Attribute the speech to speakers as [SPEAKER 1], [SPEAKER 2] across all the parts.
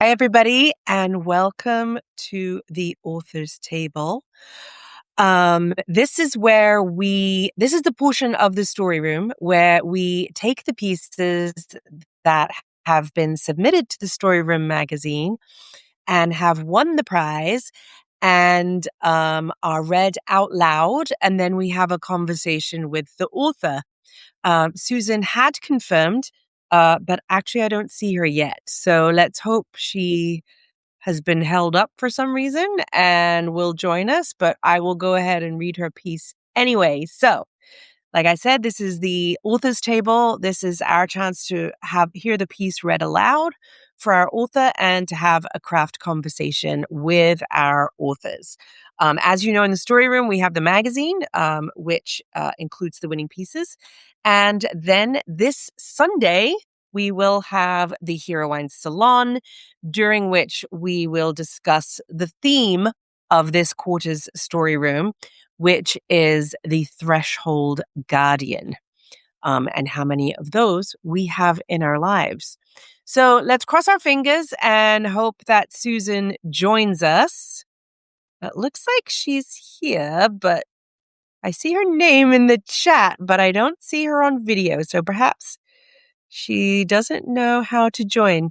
[SPEAKER 1] Hi, everybody, and welcome to the Author's Table. This is the portion of the story room where we take the pieces that have been submitted to the Story Room magazine and have won the prize and are read out loud. And then we have a conversation with the author. Susan had confirmed, but actually I don't see her yet. So let's hope she has been held up for some reason and will join us, but I will go ahead and read her piece anyway. So, like I said, this is the author's table. This is our chance to hear the piece read aloud for our author and to have a craft conversation with our authors. As you know, in the story room, we have the magazine, which includes the winning pieces. And then this Sunday, we will have the Hero Wine Salon, during which we will discuss the theme of this quarter's story room, which is the Threshold Guardian, and how many of those we have in our lives. So let's cross our fingers and hope that Susan joins us. It looks like she's here, but I see her name in the chat, but I don't see her on video. So perhaps she doesn't know how to join.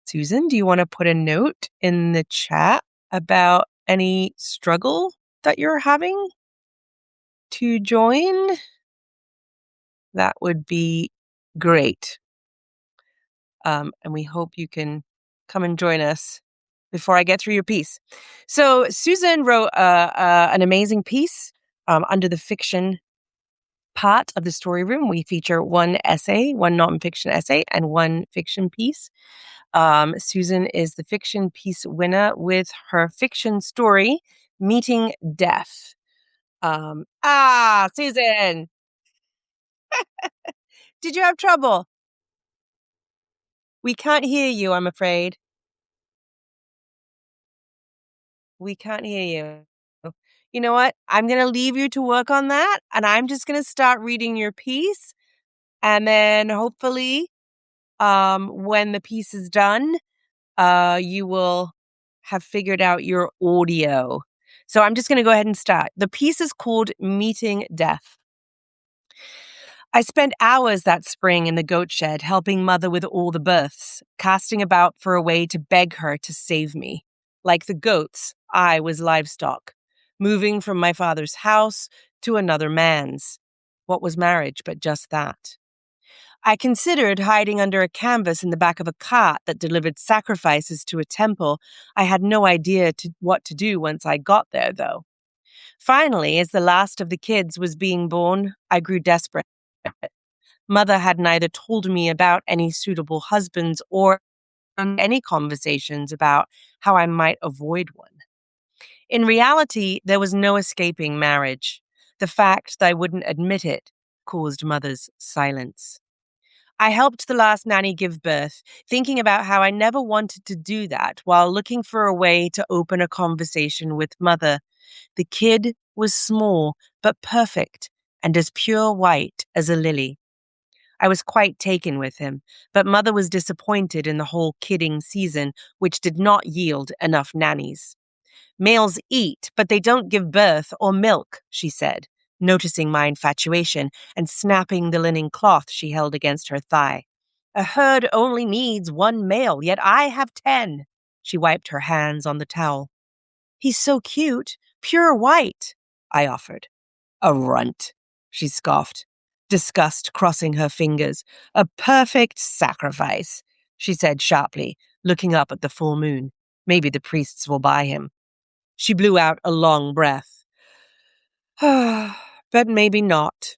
[SPEAKER 1] Susan, do you want to put a note in the chat about any struggle that you're having to join? That would be great. And we hope you can come and join us before I get through your piece. So Susan wrote an amazing piece under the fiction part of the story room. We feature one essay, one nonfiction essay, and one fiction piece. Susan is the fiction piece winner with her fiction story, Meeting Death. Susan, did you have trouble? We can't hear you, I'm afraid. We can't hear you. You know what? I'm going to leave you to work on that, and I'm just going to start reading your piece. And then hopefully, when the piece is done, you will have figured out your audio. So I'm just going to go ahead and start. The piece is called Meeting Death. I spent hours that spring in the goat shed helping Mother with all the births, casting about for a way to beg her to save me. Like the goats, I was livestock, moving from my father's house to another man's. What was marriage but just that? I considered hiding under a canvas in the back of a cart that delivered sacrifices to a temple. I had no idea what to do once I got there, though. Finally, as the last of the kids was being born, I grew desperate. Mother had neither told me about any suitable husbands or any conversations about how I might avoid one. In reality, there was no escaping marriage. The fact that I wouldn't admit it caused Mother's silence. I helped the last nanny give birth, thinking about how I never wanted to do that while looking for a way to open a conversation with Mother. The kid was small, but perfect, and as pure white as a lily. I was quite taken with him, but Mother was disappointed in the whole kidding season, which did not yield enough nannies. Males eat, but they don't give birth or milk, she said, noticing my infatuation and snapping the linen cloth she held against her thigh. A herd only needs one male, yet I have 10. She wiped her hands on the towel. He's so cute, pure white, I offered. A runt, she scoffed, disgust crossing her fingers. A perfect sacrifice, she said sharply, looking up at the full moon. Maybe the priests will buy him. She blew out a long breath. But maybe not.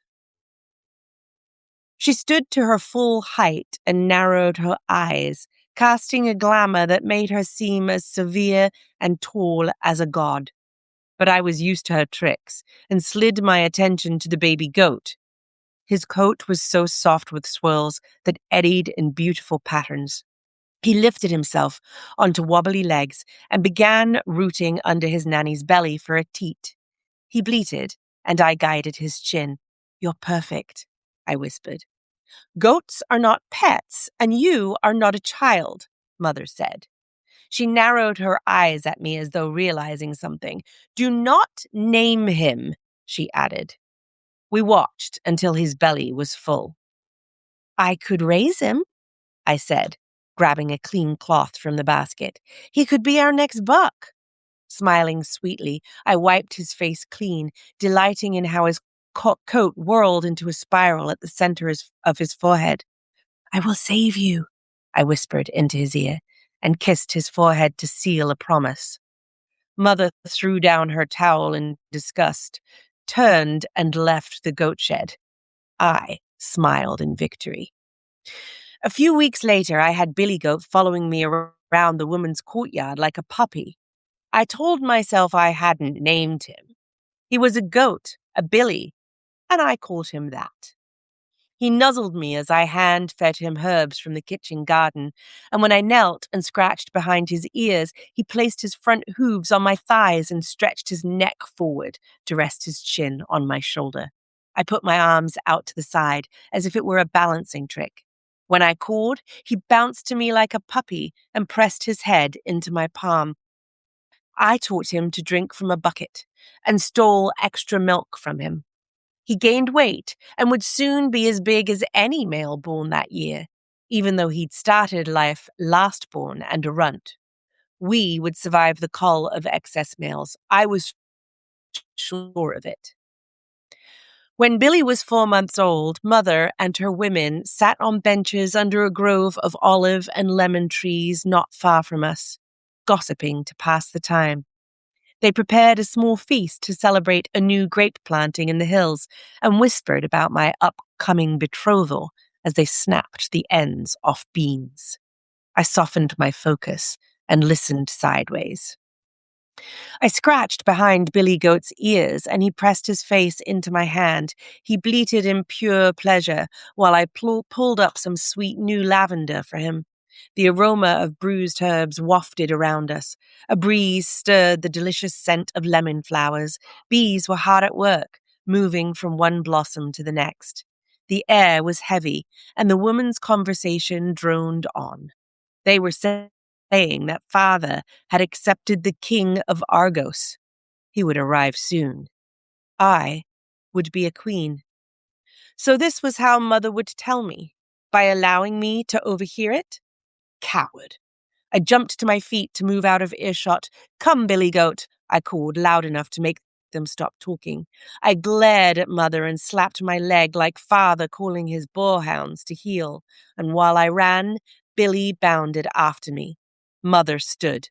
[SPEAKER 1] She stood to her full height and narrowed her eyes, casting a glamour that made her seem as severe and tall as a god. But I was used to her tricks and slid my attention to the baby goat. His coat was so soft with swirls that eddied in beautiful patterns. He lifted himself onto wobbly legs and began rooting under his nanny's belly for a teat. He bleated, and I guided his chin. You're perfect, I whispered. Goats are not pets, and you are not a child, Mother said. She narrowed her eyes at me as though realizing something. Do not name him, she added. We watched until his belly was full. I could raise him, I said, grabbing a clean cloth from the basket. He could be our next buck. Smiling sweetly, I wiped his face clean, delighting in how his coat whirled into a spiral at the center of his forehead. I will save you, I whispered into his ear, and kissed his forehead to seal a promise. Mother threw down her towel in disgust, turned and left the goat shed. I smiled in victory. A few weeks later, I had Billy Goat following me around the woman's courtyard like a puppy. I told myself I hadn't named him. He was a goat, a Billy, and I called him that. He nuzzled me as I hand-fed him herbs from the kitchen garden, and when I knelt and scratched behind his ears, he placed his front hooves on my thighs and stretched his neck forward to rest his chin on my shoulder. I put my arms out to the side as if it were a balancing trick. When I called, he bounced to me like a puppy and pressed his head into my palm. I taught him to drink from a bucket and stole extra milk from him. He gained weight and would soon be as big as any male born that year, even though he'd started life last-born and a runt. We would survive the cull of excess males. I was sure of it. When Billy was 4 months old, Mother and her women sat on benches under a grove of olive and lemon trees not far from us, gossiping to pass the time. They prepared a small feast to celebrate a new grape planting in the hills and whispered about my upcoming betrothal as they snapped the ends off beans. I softened my focus and listened sideways. I scratched behind Billy Goat's ears, and he pressed his face into my hand. He bleated in pure pleasure while I pulled up some sweet new lavender for him. The aroma of bruised herbs wafted around us. A breeze stirred the delicious scent of lemon flowers. Bees were hard at work, moving from one blossom to the next. The air was heavy, and the woman's conversation droned on. They were saying that Father had accepted the king of Argos. He would arrive soon. I would be a queen. So this was how Mother would tell me, by allowing me to overhear it? Coward. I jumped to my feet to move out of earshot. Come, Billy Goat, I called loud enough to make them stop talking. I glared at Mother and slapped my leg like Father calling his boarhounds to heel, and while I ran, Billy bounded after me. Mother stood.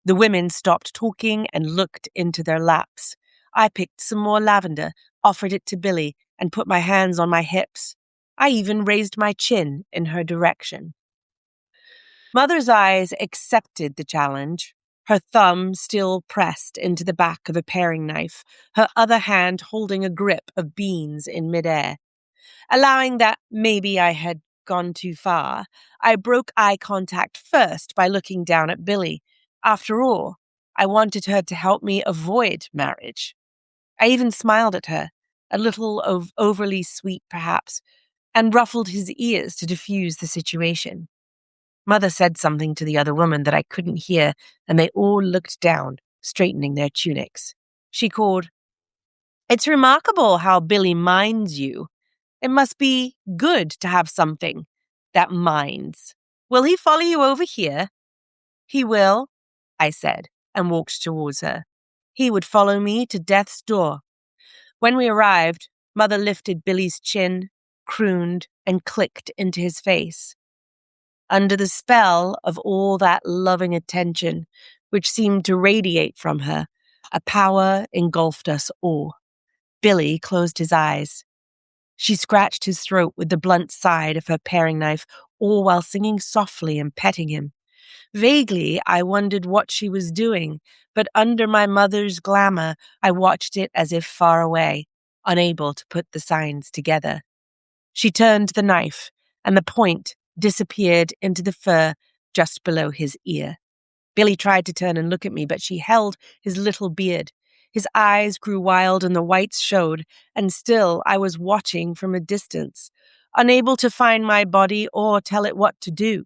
[SPEAKER 1] The women stopped talking and looked into their laps. I picked some more lavender, offered it to Billy, and put my hands on my hips. I even raised my chin in her direction. Mother's eyes accepted the challenge, her thumb still pressed into the back of a paring knife, her other hand holding a grip of beans in midair. Allowing that maybe I had gone too far, I broke eye contact first by looking down at Billy. After all, I wanted her to help me avoid marriage. I even smiled at her, a little overly sweet perhaps, and ruffled his ears to diffuse the situation. Mother said something to the other woman that I couldn't hear, and they all looked down, straightening their tunics. She called, "It's remarkable how Billy minds you. It must be good to have something that minds. Will he follow you over here?" "He will," I said, and walked towards her. He would follow me to death's door. When we arrived, Mother lifted Billy's chin, crooned, and clicked into his face. Under the spell of all that loving attention, which seemed to radiate from her, a power engulfed us all. Billy closed his eyes. She scratched his throat with the blunt side of her paring knife, all while singing softly and petting him. Vaguely, I wondered what she was doing, but under my mother's glamour, I watched it as if far away, unable to put the signs together. She turned the knife, and the point disappeared into the fur just below his ear. Billy tried to turn and look at me, but she held his little beard. His eyes grew wild and the whites showed, and still I was watching from a distance. unable to find my body or tell it what to do.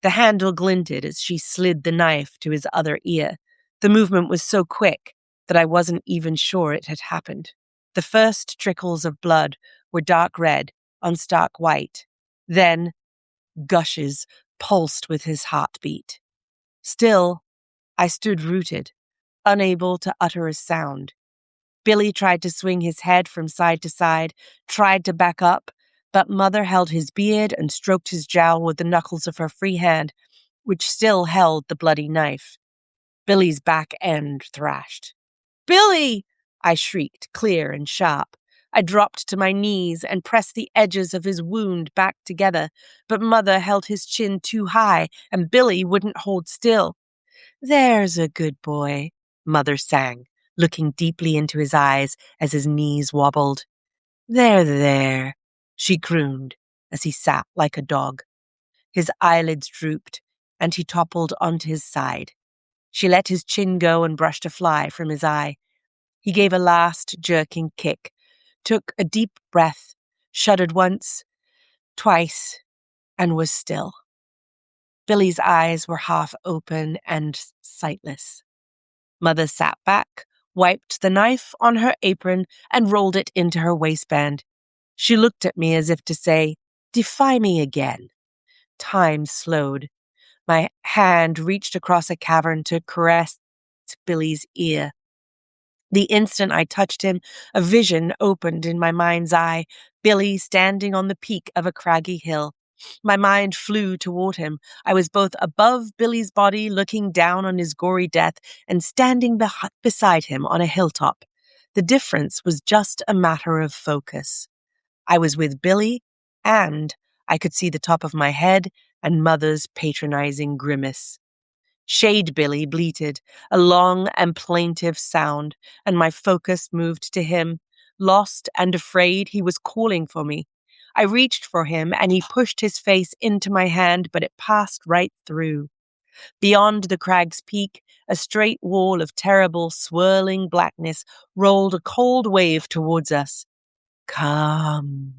[SPEAKER 1] The handle glinted as she slid the knife to his other ear. The movement was so quick that I wasn't even sure it had happened. The first trickles of blood were dark red on stark white. Then, gushes pulsed with his heartbeat. Still, I stood rooted, unable to utter a sound. Billy tried to swing his head from side to side, tried to back up, but Mother held his beard and stroked his jowl with the knuckles of her free hand, which still held the bloody knife. Billy's back end thrashed. "Billy!" I shrieked, clear and sharp. I dropped to my knees and pressed the edges of his wound back together, but Mother held his chin too high, and Billy wouldn't hold still. "There's a good boy," Mother sang, looking deeply into his eyes as his knees wobbled. There, she crooned as he sat like a dog. His eyelids drooped, and he toppled onto his side. She let his chin go and brushed a fly from his eye. He gave a last jerking kick, took a deep breath, shuddered once, twice, and was still. Billy's eyes were half open and sightless. Mother sat back, wiped the knife on her apron, and rolled it into her waistband. She looked at me as if to say, "Defy me again." Time slowed. My hand reached across a cavern to caress Billy's ear. The instant I touched him, a vision opened in my mind's eye, Billy standing on the peak of a craggy hill. My mind flew toward him. I was both above Billy's body, looking down on his gory death, and standing beside him on a hilltop. The difference was just a matter of focus. I was with Billy, and I could see the top of my head and Mother's patronizing grimace. Shade Billy bleated, a long and plaintive sound, and my focus moved to him. Lost and afraid, he was calling for me. I reached for him, and he pushed his face into my hand, but it passed right through. Beyond the crag's peak, a straight wall of terrible, swirling blackness rolled a cold wave towards us. "Come."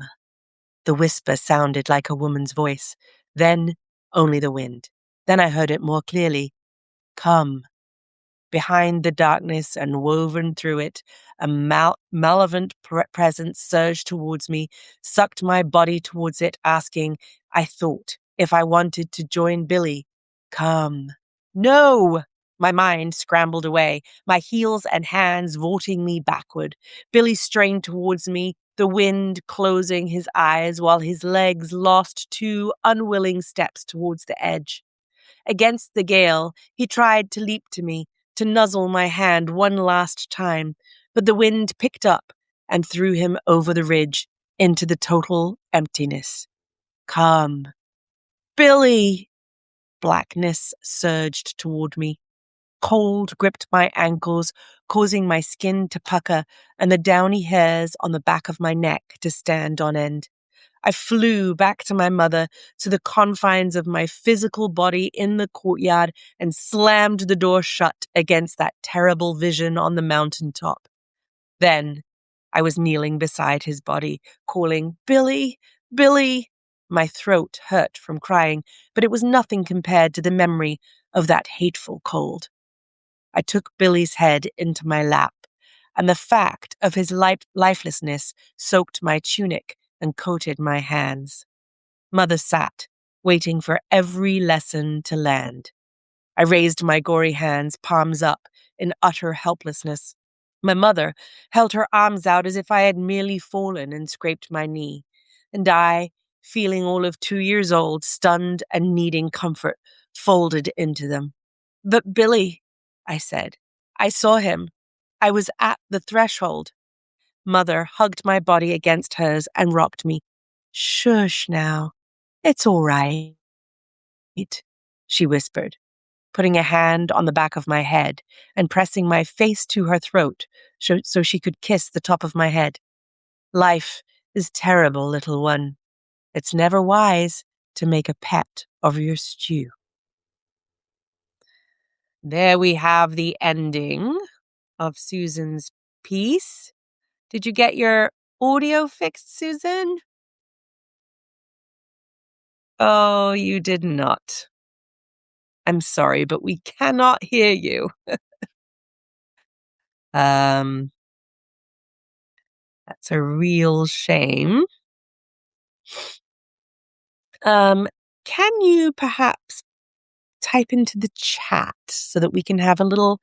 [SPEAKER 1] The whisper sounded like a woman's voice, then only the wind. Then I heard it more clearly. "Come." Behind the darkness and woven through it, a malevolent presence surged towards me, sucked my body towards it, asking, I thought, if I wanted to join Billy. "Come." "No!" My mind scrambled away, my heels and hands vaulting me backward. Billy strained towards me, the wind closing his eyes while his legs lost 2 unwilling steps towards the edge. Against the gale, he tried to leap to me, to nuzzle my hand one last time, but the wind picked up and threw him over the ridge into the total emptiness. "Come." "Billy!" Blackness surged toward me. Cold gripped my ankles, causing my skin to pucker and the downy hairs on the back of my neck to stand on end. I flew back to my mother, to the confines of my physical body in the courtyard, and slammed the door shut against that terrible vision on the mountaintop. Then I was kneeling beside his body, calling, "Billy, Billy!" My throat hurt from crying, but it was nothing compared to the memory of that hateful cold. I took Billy's head into my lap, and the fact of his lifelessness soaked my tunic and coated my hands. Mother sat, waiting for every lesson to land. I raised my gory hands, palms up, in utter helplessness. My mother held her arms out as if I had merely fallen and scraped my knee, and I, feeling all of 2 years old, stunned and needing comfort, folded into them. "But Billy," I said, "I saw him. I was at the threshold." Mother hugged my body against hers and rocked me. "Shush now. It's all right," she whispered, putting a hand on the back of my head and pressing my face to her throat so she could kiss the top of my head. "Life is terrible, little one. It's never wise to make a pet of your stew." There we have the ending of Susan's piece. Did you get your audio fixed, Susan? Oh, you did not. I'm sorry, but we cannot hear you. Um, that's a real shame. Um, can you perhaps type into the chat so that we can have a little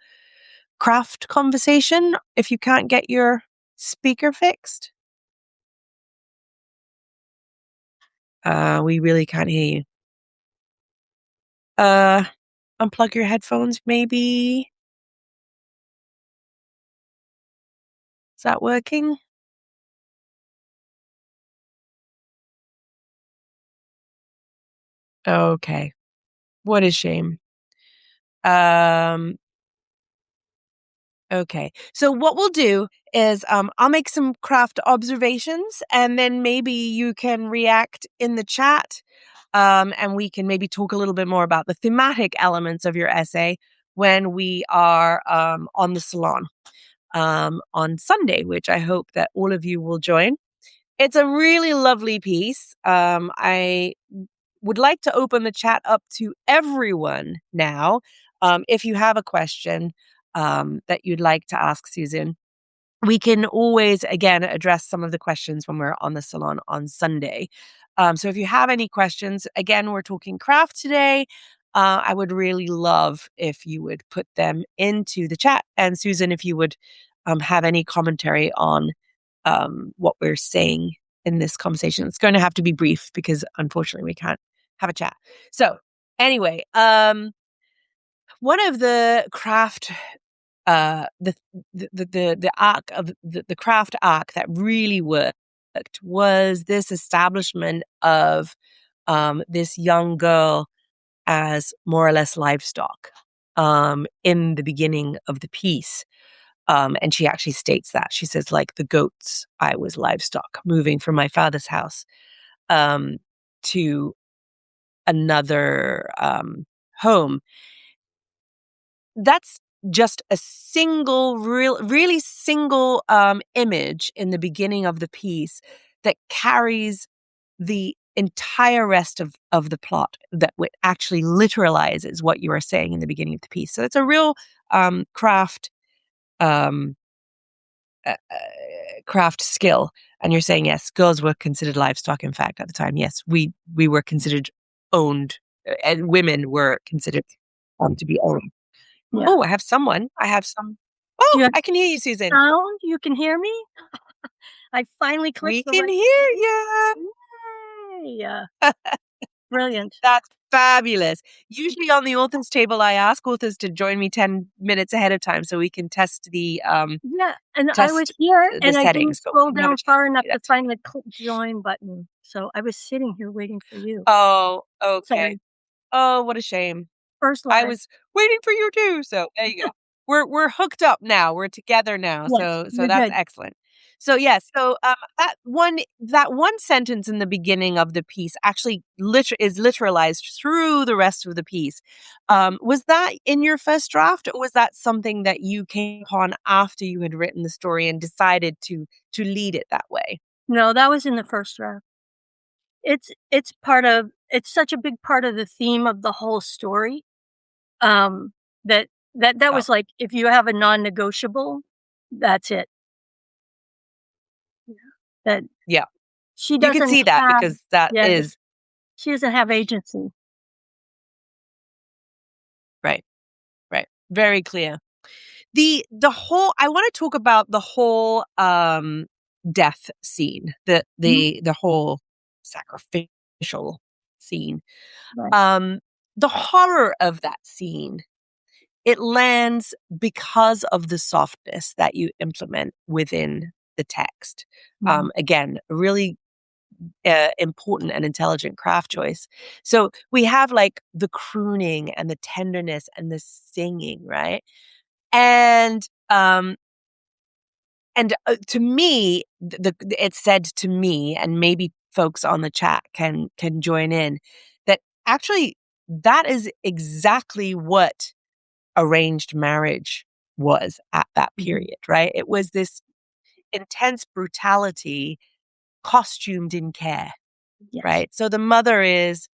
[SPEAKER 1] craft conversation if you can't get your speaker fixed? We really can't hear you. Uh, unplug your headphones, maybe. Is that working? Okay. What a shame. Um, okay. So what we'll do is I'll make some craft observations and then maybe you can react in the chat. And we can maybe talk a little bit more about the thematic elements of your essay when we are on the salon on Sunday, which I hope that all of you will join. It's a really lovely piece. I would like to open the chat up to everyone now. If you have a question that you'd like to ask Susan, we can always, again, address some of the questions when we're on the salon on Sunday. So if you have any questions, again, we're talking craft today. I would really love if you would put them into the chat. And Susan, if you would have any commentary on what we're saying in this conversation. It's going to have to be brief because unfortunately we can't have a chat. So anyway, one of the craft the arc of the craft arc that really worked was this establishment of this young girl as more or less livestock in the beginning of the piece. And she actually states that. She says, like the goats, I was livestock, moving from my father's house to another home. That's just a single, really single image in the beginning of the piece that carries the entire rest of the plot that actually literalizes what you are saying in the beginning of the piece. So it's a real craft um, craft skill. And you're saying, yes, girls were considered livestock. In fact, at the time, yes, we were considered owned, and women were considered to be owned.
[SPEAKER 2] Yeah.
[SPEAKER 1] Oh, I have someone. I have some. Oh,
[SPEAKER 2] Yeah.
[SPEAKER 1] I can hear you, Susan.
[SPEAKER 2] Sound? You can hear me? I finally clicked
[SPEAKER 1] We
[SPEAKER 2] the
[SPEAKER 1] can
[SPEAKER 2] right
[SPEAKER 1] hear you.
[SPEAKER 2] Yay! Brilliant.
[SPEAKER 1] That's fabulous. Usually on the authors table, I ask authors to join me 10 minutes ahead of time so we can test
[SPEAKER 2] Yeah, and I was
[SPEAKER 1] test
[SPEAKER 2] here,
[SPEAKER 1] the
[SPEAKER 2] and I didn't
[SPEAKER 1] settings, but
[SPEAKER 2] scroll
[SPEAKER 1] we can have a
[SPEAKER 2] down
[SPEAKER 1] chat.
[SPEAKER 2] far enough
[SPEAKER 1] Do
[SPEAKER 2] to
[SPEAKER 1] that.
[SPEAKER 2] find the join button, so I was sitting here waiting for you.
[SPEAKER 1] Oh, okay.
[SPEAKER 2] Sorry.
[SPEAKER 1] Oh, what a shame.
[SPEAKER 2] First
[SPEAKER 1] I
[SPEAKER 2] line.
[SPEAKER 1] was waiting for you too. So there you go. We're hooked up now. We're together now.
[SPEAKER 2] Yes,
[SPEAKER 1] So
[SPEAKER 2] you're
[SPEAKER 1] that's
[SPEAKER 2] good.
[SPEAKER 1] excellent. So yes, so that one sentence in the beginning of the piece actually is literalized through the rest of the piece. Was that in your first draft, or was that something that you came upon after you had written the story and decided to lead it that way?
[SPEAKER 2] No, that was in the first draft. It's such a big part of the theme of the whole story, um, that
[SPEAKER 1] Oh,
[SPEAKER 2] was like, if you have a non-negotiable, that's it. That
[SPEAKER 1] yeah,
[SPEAKER 2] she
[SPEAKER 1] you can
[SPEAKER 2] doesn't
[SPEAKER 1] see that
[SPEAKER 2] have
[SPEAKER 1] because that
[SPEAKER 2] yeah,
[SPEAKER 1] is
[SPEAKER 2] she doesn't have agency.
[SPEAKER 1] right, right, very clear. The whole I wanna talk about the whole, death scene,
[SPEAKER 2] Mhm.
[SPEAKER 1] the whole sacrificial scene.
[SPEAKER 2] Right.
[SPEAKER 1] Um, the horror of that scene, it lands because of the softness that you implement within the text.
[SPEAKER 2] Mhm.
[SPEAKER 1] Again, a really, important and intelligent craft choice. So, we have, like, the crooning and the tenderness and the singing, right? And, to me, it said to me, and maybe folks on the chat can join in, that actually that is exactly what arranged marriage was at that
[SPEAKER 2] Mhm.
[SPEAKER 1] period, right? It was this intense brutality costumed in care,
[SPEAKER 2] Yes.
[SPEAKER 1] right? So the mother is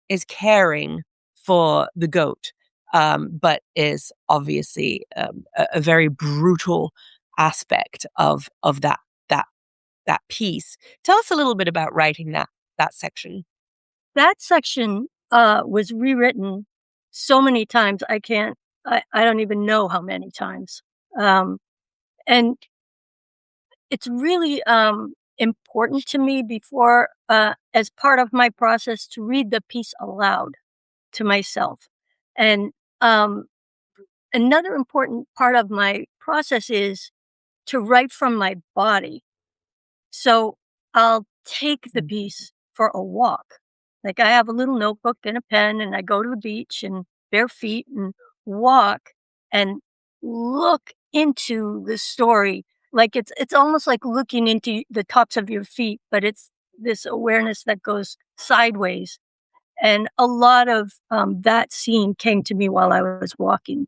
[SPEAKER 1] is caring for the goat, but is obviously a very brutal aspect of that that piece. Tell us a little bit about writing that section.
[SPEAKER 2] That section, was rewritten so many times, I don't even know how many times. Um, and it's really, important to me before, as part of my process to read the piece aloud to myself. And, um, another important part of my process is to write from my body. So I'll take the piece for a walk. Like I have a little notebook and a pen, and I go to the beach and bare feet and walk and look into the story. Like it's almost like looking into the tops of your feet, but it's this awareness that goes sideways. And a lot of that scene came to me while I was walking.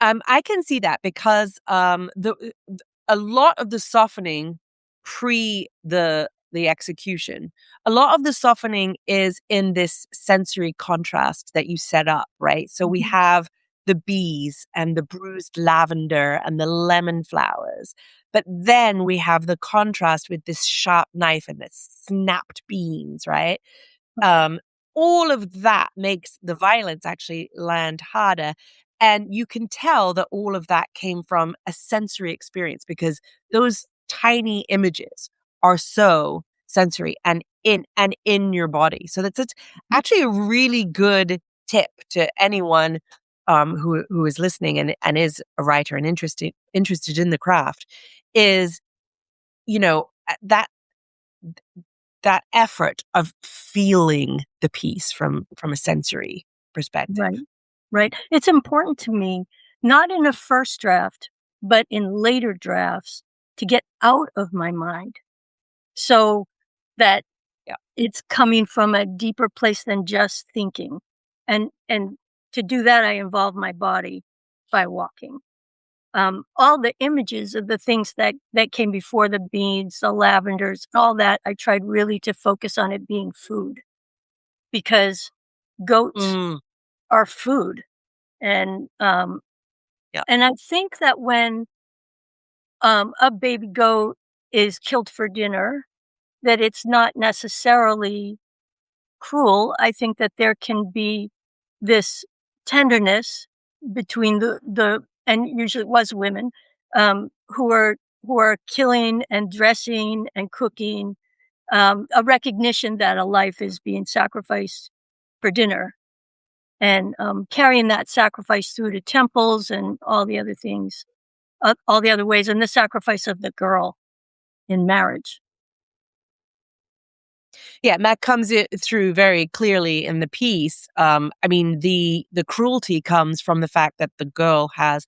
[SPEAKER 1] I can see that because a lot of the softening pre the execution, a lot of the softening is in this sensory contrast that you set up, right? So we
[SPEAKER 2] Mhm.
[SPEAKER 1] have the bees and the bruised lavender and the lemon flowers. But then we have the contrast with this sharp knife and the snapped beans, right? Um, all of that makes the violence actually land harder. And you can tell that all of that came from a sensory experience because those tiny images are so sensory and in your body. So that's it's actually a really good tip to anyone who is listening and is a writer and interested in the craft is that that effort of feeling the piece from a sensory
[SPEAKER 2] Right.
[SPEAKER 1] perspective.
[SPEAKER 2] Right. It's important to me, not in a first draft, but in later drafts to get out of my mind so that
[SPEAKER 1] Yeah.
[SPEAKER 2] it's coming from a deeper place than just thinking. And to do that, I involve my body by walking. All the images of the things that came before the beans, the lavenders, all that, I tried really to focus on it being food because goats
[SPEAKER 1] Mm,
[SPEAKER 2] are food. And
[SPEAKER 1] yeah.
[SPEAKER 2] and I think that when a baby goat is killed for dinner, that it's not necessarily cruel. I think that there can be this tenderness between the and usually it was women who are killing and dressing and cooking, a recognition that a life is being sacrificed for dinner and carrying that sacrifice through to temples and all the other things, all the other ways, and the sacrifice of the girl in marriage.
[SPEAKER 1] Yeah, and that comes through very clearly in the piece. I mean, the cruelty comes from the fact that the girl has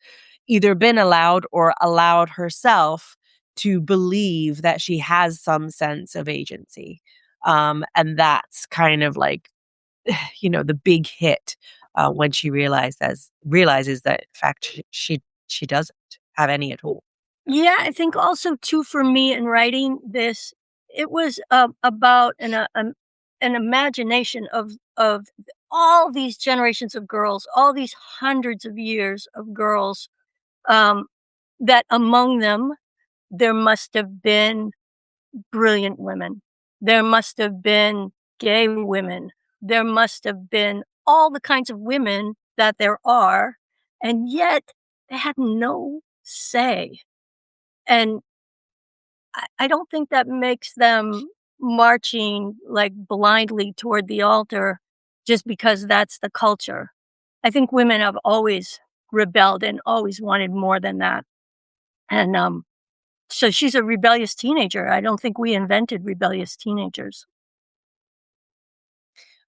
[SPEAKER 1] either been allowed or allowed herself to believe that she has some sense of agency. And that's kind of like the big hit when she realizes that in fact she doesn't have any at all.
[SPEAKER 2] Yeah, I think also too for me in writing this, it was about an imagination of all these generations of girls, all these hundreds of years of girls. Um, that among them there must have been brilliant women. There must have been gay women. There must have been all the kinds of women that there are, and yet they had no say. And I don't think that makes them marching like blindly toward the altar just because that's the culture. I think women have always rebelled and always wanted more than that. And so she's a rebellious teenager. I don't think we invented rebellious teenagers.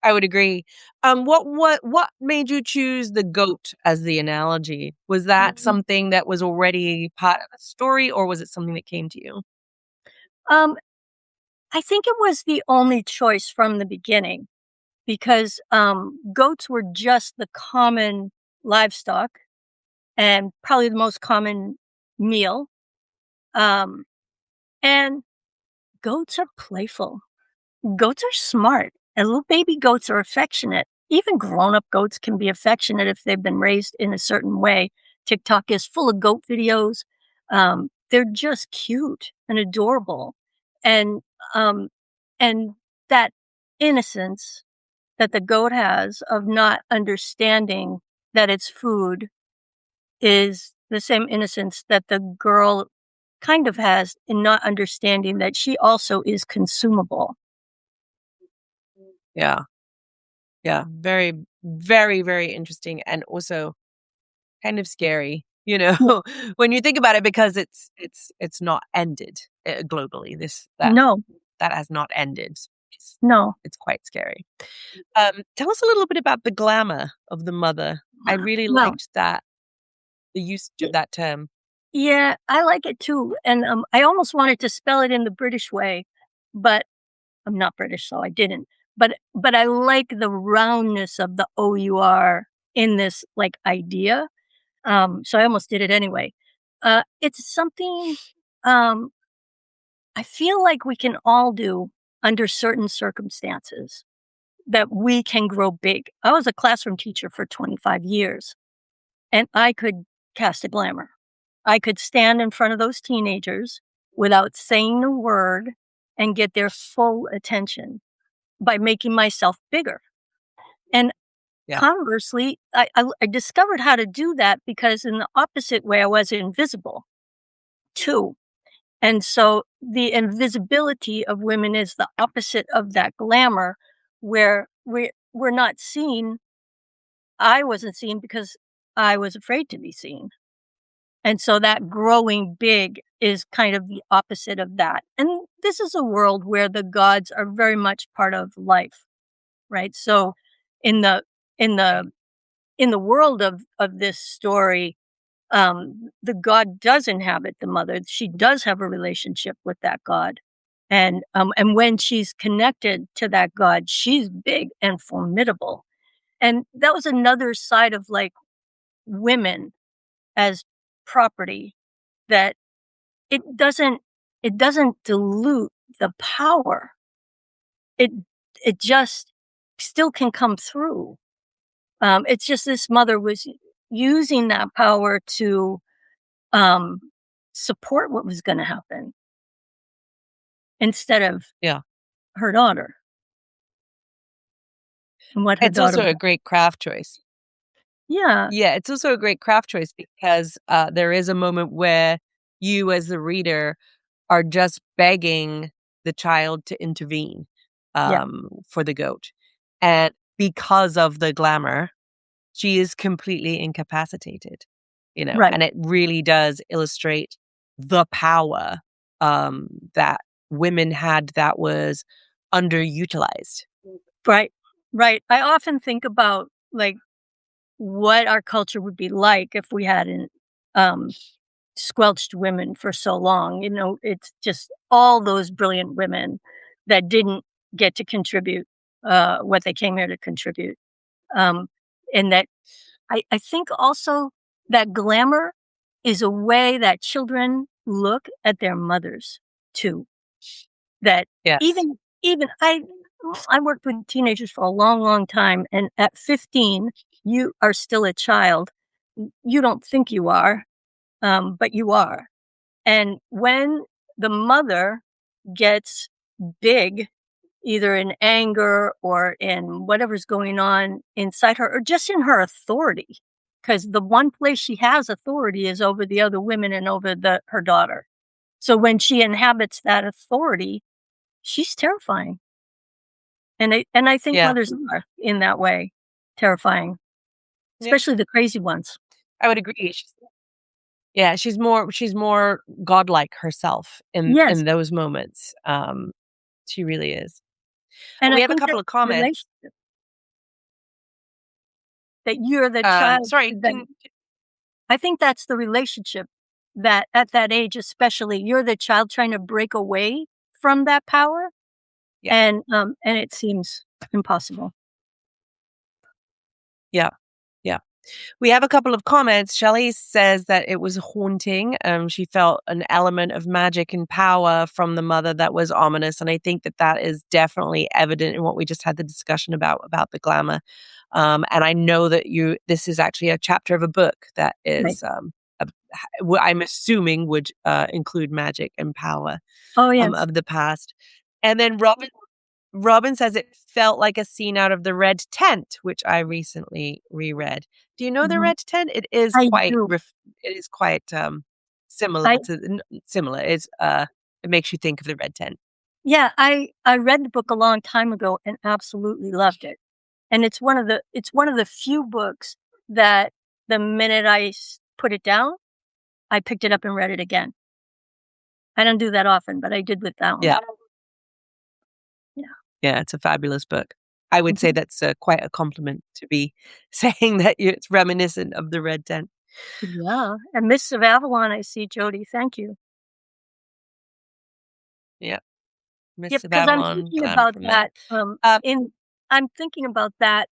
[SPEAKER 1] I would agree. What made you choose the goat as the analogy? Was that
[SPEAKER 2] Mhm.
[SPEAKER 1] something that was already part of the story, or was it something that came to you?
[SPEAKER 2] Um, I think it was the only choice from the beginning because goats were just the common livestock and probably the most common meal. Um, and goats are playful. Goats are smart, and little baby goats are affectionate. Even grown-up goats can be affectionate if they've been raised in a certain way. TikTok is full of goat videos. They're just cute and adorable, and, um, and that innocence that the goat has of not understanding that it's food is the same innocence that the girl kind of has in not understanding that she also is consumable.
[SPEAKER 1] Yeah. Yeah. Very, very, very interesting and also kind of scary,
[SPEAKER 2] Yeah.
[SPEAKER 1] when you think about it because it's not ended, globally. This
[SPEAKER 2] No,
[SPEAKER 1] that has not ended. It's
[SPEAKER 2] no.
[SPEAKER 1] it's quite scary. Tell us a little bit about the glamour of the mother. I really
[SPEAKER 2] Well,
[SPEAKER 1] liked that, the usage
[SPEAKER 2] y
[SPEAKER 1] of that term.
[SPEAKER 2] yeah, I like it too, and, I almost wanted to spell it in the British way, but I'm not British, so I didn't. But I like the roundness of the O-U-R in this, like, idea, so I almost did it anyway. It's something, um, I feel like we can all do under certain circumstances that we can grow big. I was a classroom teacher for 25 years, and I could cast a glamour. I could stand in front of those teenagers without saying a word and get their full attention by making myself bigger. And
[SPEAKER 1] Yeah,
[SPEAKER 2] conversely, I discovered how to do that because in the opposite way, I was invisible too. And so the invisibility of women is the opposite of that glamour where we're not seen. I wasn't seen because I was afraid to be seen. And so that growing big is kind of the opposite of that. And this is a world where the gods are very much part of life, right? So in the in the in the world of this story, the god does inhabit the mother. She does have a relationship with that god. And when she's connected to that god, she's big and formidable. And that was another side of like women as property that it doesn't it doesn't dilute the power. It it just still can come through. It's just this mother was using that power to, um, support what was gonna happen instead of
[SPEAKER 1] yeah.
[SPEAKER 2] her daughter and what her
[SPEAKER 1] It's
[SPEAKER 2] daughter
[SPEAKER 1] also a
[SPEAKER 2] wa
[SPEAKER 1] great craft choice.
[SPEAKER 2] Yeah,
[SPEAKER 1] Yeah, it's also a great craft choice because, there is a moment where you as the reader are just begging the child to intervene,
[SPEAKER 2] yeah,
[SPEAKER 1] for the goat, and because of the glamour, she is completely incapacitated,
[SPEAKER 2] right,
[SPEAKER 1] and it really does illustrate the power, that women had that was underutilized.
[SPEAKER 2] right, right. I often think about, like, what our culture would be like if we hadn't, um squelched women for so long. It's just all those brilliant women that didn't get to contribute what they came here to contribute. Um, and that I think also that glamour is a way that children look at their mothers too. That
[SPEAKER 1] Yes.
[SPEAKER 2] even I worked with teenagers for a long, long time, and at 15, you are still a child. You don't think you are, but you are. And when the mother gets big, either in anger or in whatever's going on inside her, or just in her authority, because the one place she has authority is over the other women and over her daughter. So when she inhabits that authority, she's terrifying. And I think
[SPEAKER 1] Yeah.
[SPEAKER 2] mothers are in that way terrifying,
[SPEAKER 1] Yeah.
[SPEAKER 2] especially the crazy ones.
[SPEAKER 1] I would agree. Yeah, she's more godlike herself
[SPEAKER 2] Yes,
[SPEAKER 1] in those moments. She really is.
[SPEAKER 2] and
[SPEAKER 1] Well,
[SPEAKER 2] I
[SPEAKER 1] we have a
[SPEAKER 2] think
[SPEAKER 1] couple
[SPEAKER 2] that's
[SPEAKER 1] of
[SPEAKER 2] the
[SPEAKER 1] comments.
[SPEAKER 2] relationship that you're the child
[SPEAKER 1] Sorry,
[SPEAKER 2] that
[SPEAKER 1] can
[SPEAKER 2] I think that's the relationship that at that age especially, you're the child trying to break away from that power,
[SPEAKER 1] yeah,
[SPEAKER 2] and it seems impossible.
[SPEAKER 1] yeah, yeah. We have a couple of comments. Shelley says that it was haunting. She felt an element of magic and power from the mother that was ominous, and I think that that is definitely evident in what we just had the discussion about the glamour. And I know that this is actually a chapter of a book that
[SPEAKER 2] Right.
[SPEAKER 1] is, I'm assuming would include magic and power
[SPEAKER 2] Oh, yes.
[SPEAKER 1] of the past. And then Robin says it felt like a scene out of The Red Tent, which I recently reread. Do you know The
[SPEAKER 2] Mhm.
[SPEAKER 1] Red Tent? It is
[SPEAKER 2] I
[SPEAKER 1] quite
[SPEAKER 2] do.
[SPEAKER 1] similar
[SPEAKER 2] I
[SPEAKER 1] to similar. It makes you think of The Red Tent.
[SPEAKER 2] Yeah, I read the book a long time ago and absolutely loved it. And it's one of the few books that the minute put it down, I picked it up and read it again. I don't do that often, but I did with that one.
[SPEAKER 1] Yeah,
[SPEAKER 2] Yeah.
[SPEAKER 1] yeah, it's a fabulous book. I would say
[SPEAKER 2] Mhm.
[SPEAKER 1] that's quite a compliment to be saying that it's reminiscent of The Red Tent.
[SPEAKER 2] Yeah, and Mists of Avalon, I see, Jody, thank you.
[SPEAKER 1] Yeah,
[SPEAKER 2] Yeah,
[SPEAKER 1] Mists of
[SPEAKER 2] because
[SPEAKER 1] Avalon, glamour from that. Um,
[SPEAKER 2] I'm thinking about that,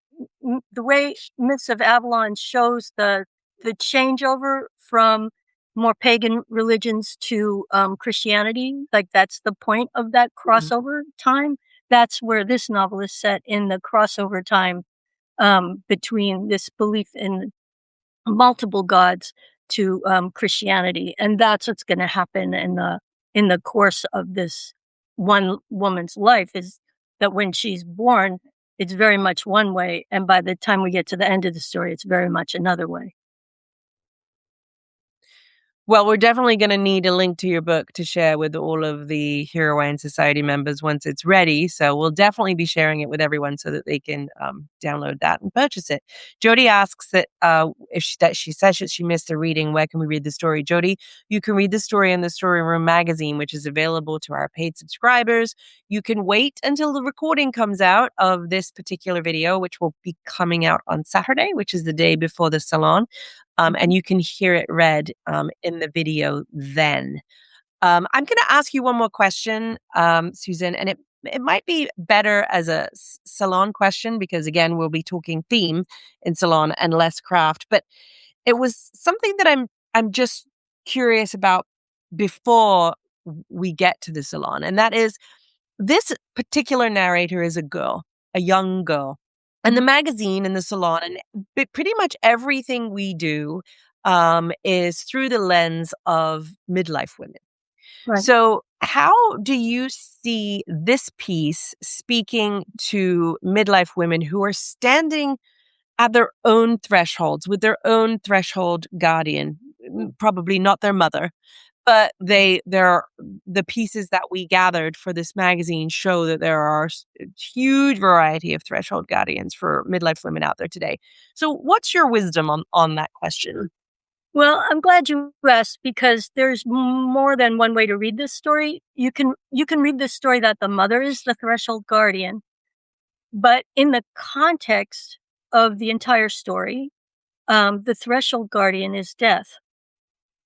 [SPEAKER 2] the way Myths of Avalon shows the changeover from more pagan religions to, Christianity, like, that's the point of that
[SPEAKER 1] mhm.
[SPEAKER 2] crossover time. That's where this novel is set, in the crossover time, between this belief in multiple gods to, Christianity, and that's what's gonna happen in the course of this one woman's life, is that when she's born, it's very much one way, and by the time we get to the end of the story, it's very much another way.
[SPEAKER 1] Well, we're definitely gonna need a link to your book to share with all of the Hero Wine Society members once it's ready, so we'll definitely be sharing it with everyone so that they can, download that and purchase it. Jody asks that, if she says that she missed the reading, where can we read the story? Jody, you can read the story in the Story Room magazine, which is available to our paid subscribers. You can wait until the recording comes out of this particular video, which will be coming out on Saturday, which is the day before the salon, and
[SPEAKER 2] Mhm.
[SPEAKER 1] you can hear it read in the video then. I'm going to ask you one more question, Susan, and it might be better as a salon question because again we'll be talking theme in salon and less craft. But it was something that I'm just curious about before we get to the salon, and that is this particular narrator is a girl, a young girl. And the
[SPEAKER 2] Mhm.
[SPEAKER 1] magazine and the salon and pretty much everything we do is through the lens of midlife women.
[SPEAKER 2] Right.
[SPEAKER 1] So, how do you see this piece speaking to midlife women who are standing at their own thresholds with their own threshold guardian, probably not their mother, but they're the pieces that we gathered for this magazine show that there are huge variety of threshold guardians for midlife women out there today. So what's your wisdom on that question?
[SPEAKER 2] Well, I'm glad you asked, because there's more than one way to read this story. You can read this story that the mother is the threshold guardian, but in the context of the entire story, the threshold guardian is death.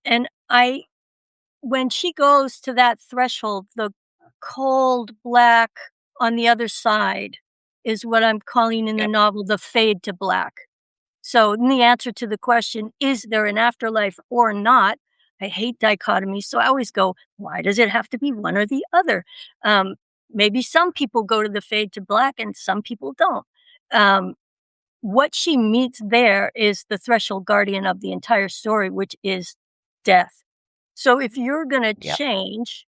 [SPEAKER 2] And when she goes to that threshold, the cold black on the other side is what I'm calling in the
[SPEAKER 1] Yep.
[SPEAKER 2] novel the fade to black. So, in the answer to the question, is there an afterlife or not? I hate dichotomies. So I always go, why does it have to be one or the other? Um, Maybe some people go to the fade to black and some people don't. Um, what she meets there is the threshold guardian of the entire story, which is death. So if you're going to
[SPEAKER 1] Yep.
[SPEAKER 2] change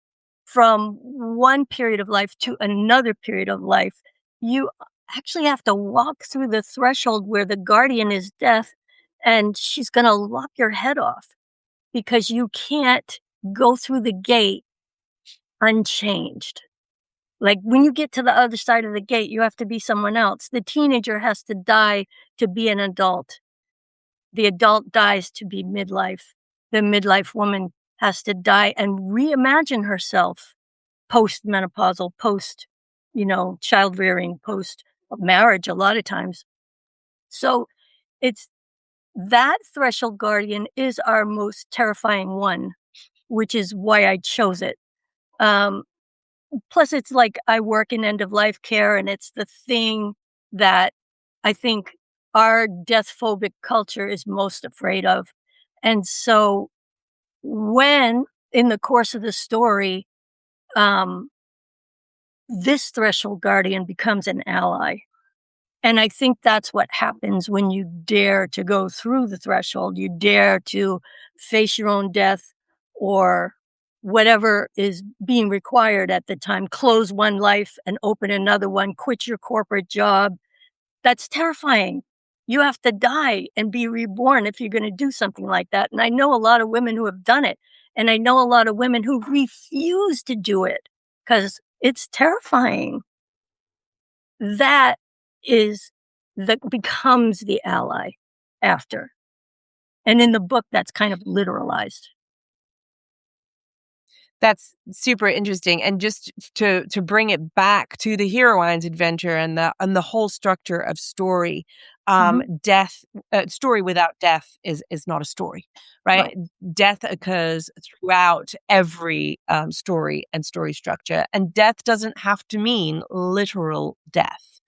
[SPEAKER 2] from one period of life to another period of life, you actually have to walk through the threshold where the guardian is death, and she's going to lock your head off because you can't go through the gate unchanged. Like, when you get to the other side of the gate, you have to be someone else. The teenager has to die to be an adult. The adult dies to be midlife. The midlife woman has to die and reimagine herself post-menopausal, child rearing, post marriage a lot of times. So it's that threshold guardian is our most terrifying one, which is why I chose it. Um, Plus, it's like I work in end of life care, and it's the thing that I think our death phobic culture is most afraid of. And so when in the course of the story, um, this threshold guardian becomes an ally. And I think that's what happens when you dare to go through the threshold. You dare to face your own death or whatever is being required at the time. Close one life and open another one, quit your corporate job. That's terrifying. You have to die and be reborn if you're going to do something like that. And I know a lot of women who have done it. And I know a lot of women who refuse to do it because it's terrifying. That is that becomes the ally after. And in the book, that's kind of literalized.
[SPEAKER 1] That's super interesting, and just to bring it back to the heroine's adventure and the whole structure of story,
[SPEAKER 2] Mhm.
[SPEAKER 1] death story without death is not a story,
[SPEAKER 2] Right,
[SPEAKER 1] right? Death occurs throughout every, story and story structure, and death doesn't have to mean literal death.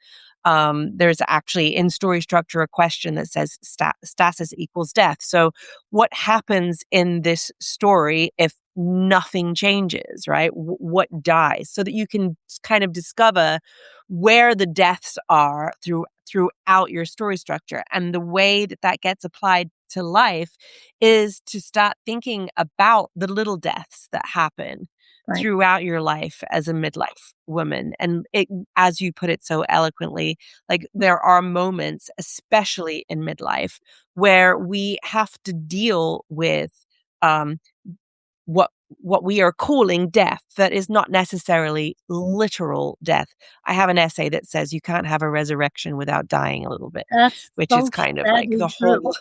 [SPEAKER 1] There's actually in story structure a question that says stasis equals death. So, what happens in this story if nothing changes, right? What dies? So that you can kind of discover where the deaths are throughout your story structure. And the way that that gets applied to life is to start thinking about the little deaths that happen
[SPEAKER 2] right.
[SPEAKER 1] throughout your life as a midlife woman. And it, as you put it so eloquently, like there are moments, especially in midlife, where we have to deal with um, what what we are calling death that is not necessarily literal death. I have an essay that says you can't have a resurrection without dying a little bit,
[SPEAKER 2] That's
[SPEAKER 1] which is
[SPEAKER 2] so
[SPEAKER 1] kind of like
[SPEAKER 2] sadly
[SPEAKER 1] the
[SPEAKER 2] true.
[SPEAKER 1] whole,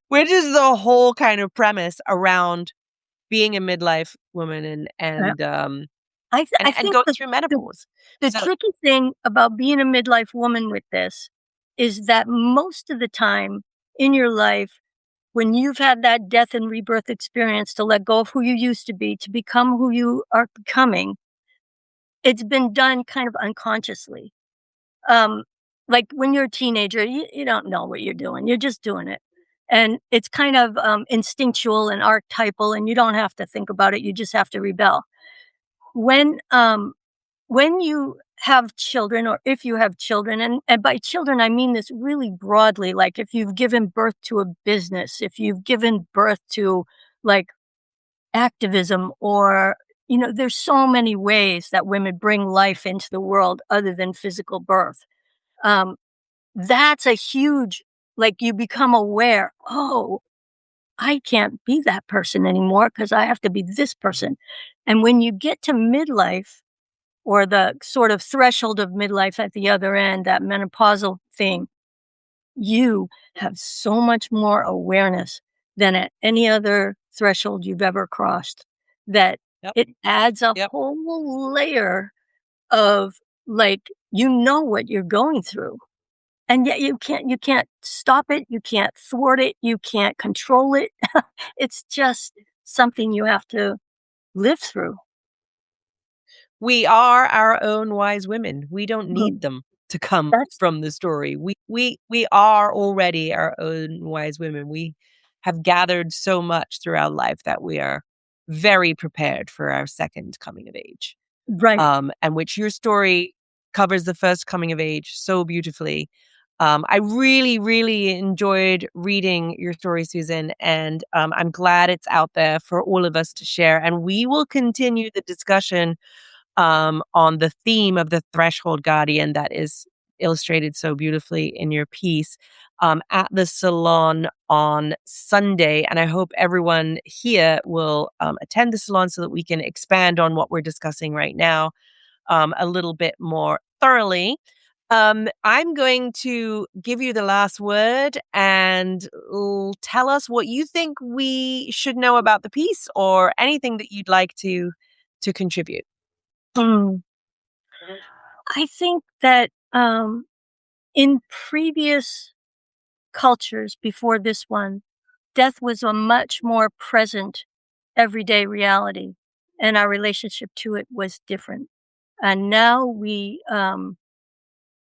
[SPEAKER 1] which is the whole kind of premise around being a midlife woman and
[SPEAKER 2] Uh,
[SPEAKER 1] and um
[SPEAKER 2] I
[SPEAKER 1] and
[SPEAKER 2] think
[SPEAKER 1] going
[SPEAKER 2] that
[SPEAKER 1] through
[SPEAKER 2] the
[SPEAKER 1] menopause.
[SPEAKER 2] the
[SPEAKER 1] So
[SPEAKER 2] tricky thing about being a midlife woman with this is that most of the time in your life, when you've had that death and rebirth experience to let go of who you used to be to become who you are becoming, it's been done kind of unconsciously. Um, like when you're a teenager, you don't know what you're doing. You're just doing it. And it's kind of instinctual and archetypal, and you don't have to think about it. You just have to rebel. When when you have children, or if you have children, and by children I mean this really broadly, like if you've given birth to a business, if you've given birth to like activism, or there's so many ways that women bring life into the world other than physical birth. Um, that's a huge, like, you become aware, "Oh, I can't be that person anymore because I have to be this person." And when you get to midlife, or the sort of threshold of midlife at the other end, that menopausal thing, you have so much more awareness than at any other threshold you've ever crossed, that
[SPEAKER 1] yep,
[SPEAKER 2] it adds a
[SPEAKER 1] yep.
[SPEAKER 2] whole layer of, like, you know what you're going through. And yet you can't stop it, you can't thwart it, you can't control it. It's just something you have to live through.
[SPEAKER 1] We are our own wise women. We don't
[SPEAKER 2] Mhm.
[SPEAKER 1] need them to come
[SPEAKER 2] That's
[SPEAKER 1] from the story. We are already our own wise women. We have gathered so much throughout life that we are very prepared for our second coming of age.
[SPEAKER 2] right.
[SPEAKER 1] And which your story covers the first coming of age so beautifully. I really, really enjoyed reading your story, Susan, and I'm glad it's out there for all of us to share. And we will continue the discussion on the theme of the threshold guardian that is illustrated so beautifully in your piece at the salon on Sunday. And I hope everyone here will attend the salon so that we can expand on what we're discussing right now a little bit more thoroughly. I'm going to give you the last word and tell us what you think we should know about the piece or anything that you'd like to contribute.
[SPEAKER 2] Mm. I think that, in previous cultures before this one, death was a much more present everyday reality, and our relationship to it was different. And now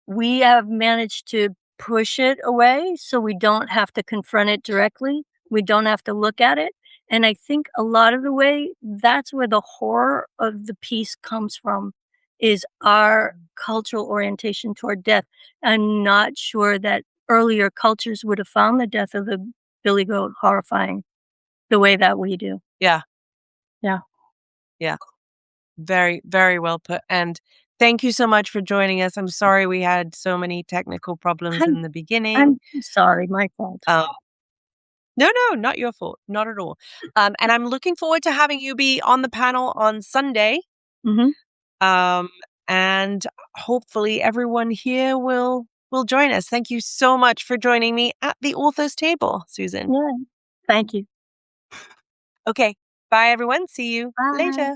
[SPEAKER 2] we have managed to push it away so we don't have to confront it directly. We don't have to look at it. And I think a lot of the way that's where the horror of the piece comes from is our cultural orientation toward death. I'm not sure that earlier cultures would have found the death of the billy goat horrifying the way that we do.
[SPEAKER 1] Yeah,
[SPEAKER 2] Yeah.
[SPEAKER 1] yeah. Very, very well put, and thank you so much for joining us. I'm sorry we had so many technical problems
[SPEAKER 2] I'm
[SPEAKER 1] in the beginning.
[SPEAKER 2] I'm sorry, my fault.
[SPEAKER 1] Um No, no, not your fault, not at all. And I'm looking forward to having you be on the panel on Sunday,
[SPEAKER 2] Mhm.
[SPEAKER 1] um, and hopefully everyone here will join us. Thank you so much for joining me at the author's table, Susan.
[SPEAKER 2] Yeah. Thank you.
[SPEAKER 1] Okay, bye everyone. See you
[SPEAKER 2] Bye.
[SPEAKER 1] later.